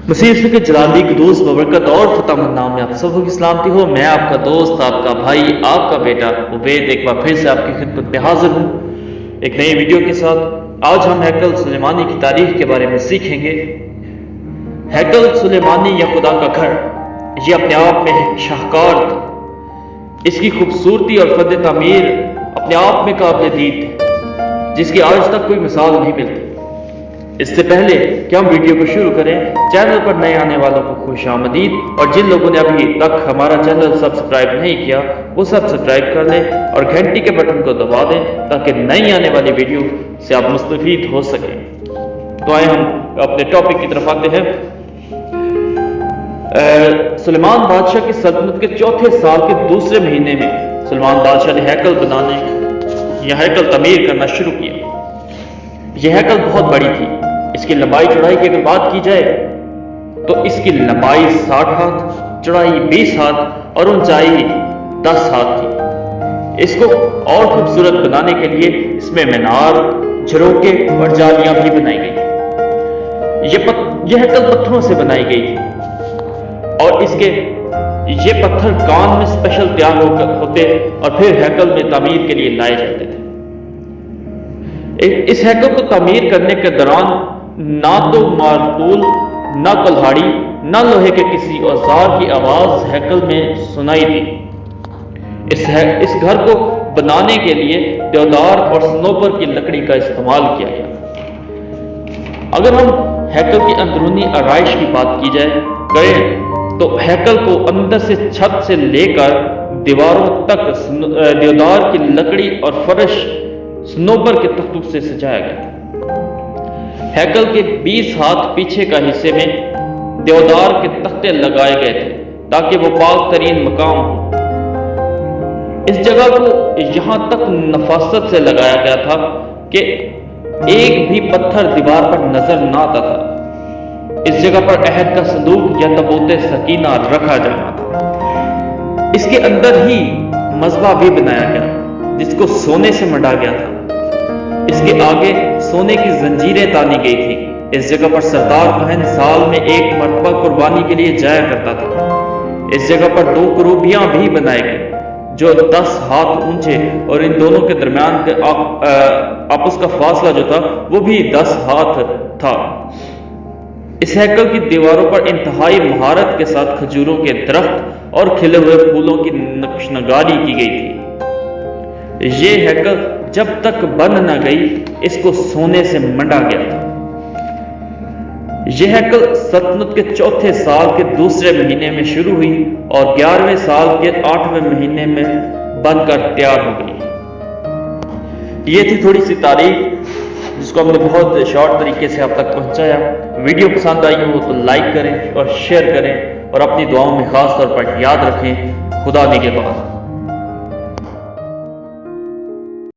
मसीह के जलाली कुदूस बबरकत और फतहमंद नाम में आप सबको की सलामती हो। मैं आपका दोस्त, आपका भाई, आपका बेटा उबैद एक बार फिर से आपकी खिदमत में हाजिर हूँ एक नई वीडियो के साथ। आज हम हैकल सुलेमानी की तारीख के बारे में सीखेंगे। हैकल सुलेमानी या खुदा का घर, ये अपने आप में शाहकार था। इसकी खूबसूरती और फद तामीर अपने आप में काबिल दीद है, जिसकी आज तक कोई मिसाल नहीं मिलती। इससे पहले कि हम वीडियो को शुरू करें, चैनल पर नए आने वालों को खुश आमदीद, और जिन लोगों ने अभी तक हमारा चैनल सब्सक्राइब नहीं किया वो सब्सक्राइब कर लें और घंटी के बटन को दबा दें ताकि नई आने वाली वीडियो से आप मुस्तफीद हो सकें। तो आए हम अपने टॉपिक की तरफ आते हैं। सुलेमान बादशाह की सल्तनत के चौथे साल के दूसरे महीने में सुलेमान बादशाह ने हैकल बनाने या हैकल तमीर करना शुरू किया। यह हैकल बहुत बड़ी थी। इसकी लंबाई चौड़ाई की अगर बात की जाए तो इसकी लंबाई 60 हाथ, चौड़ाई 20 हाथ और ऊंचाई 10 हाथ थी। इसको और खूबसूरत बनाने के लिए इसमें मीनार, झरोके और जालियां भी बनाई गई। यह हैकल पत्थरों से बनाई गई थी और इसके ये पत्थर कान में स्पेशल तैयार होते और फिर हैकल में तामीर के लिए लाए जाते थे। इस हैकल को तामीर करने के दौरान ना तो मारतूल, ना कुल्हाड़ी, ना लोहे के किसी औजार की आवाज हैकल में सुनाई दी। इस घर को बनाने के लिए देवदार और सनोबर की लकड़ी का इस्तेमाल किया गया। अगर हम हैकल की अंदरूनी आराइश की बात की जाए करें तो हैकल को अंदर से छत से लेकर दीवारों तक देवदार की लकड़ी और फर्श सनोबर के तख्तों से सजाया गया था। हैकल के 20 हाथ पीछे का हिस्से में देवदार के तख्ते लगाए गए थे ताकि वो पाक तरीन मकाम हो। इस जगह को यहां तक नफासत से लगाया गया था कि एक भी पत्थर दीवार पर नजर ना आता था। इस जगह पर अहद का संदूक या तबूत सकीना रखा जाना था। इसके अंदर ही मज़बा भी बनाया गया जिसको सोने से मंडा गया था। इसके आगे सोने की जंजीरें तानी गई थी। इस जगह पर सरदार कहन साल में एक मरतबा कुर्बानी के लिए जाया करता था। इस जगह पर 2 करूबियां भी बनाए गए जो 10 हाथ ऊंचे और इन दोनों के दरमियान के आपस का फासला जो था वो भी 10 हाथ था। इस हैकल की दीवारों पर इंतहाई महारत के साथ खजूरों के दरख्त और खिले हुए फूलों की नक्शनगारी की गई थी। ये हैकल जब तक बन न गई इसको सोने से मंडा गया था। यह हैकल सल्तनत के चौथे साल के दूसरे महीने में शुरू हुई और 11वें साल के 8वें महीने में बनकर तैयार हो गई। ये थी थोड़ी सी तारीख जिसको हमने बहुत शॉर्ट तरीके से आप तक पहुंचाया। वीडियो पसंद आई हो तो लाइक करें और शेयर करें और अपनी दुआओं में खास तौर पर याद रखें। खुदा निगहबान।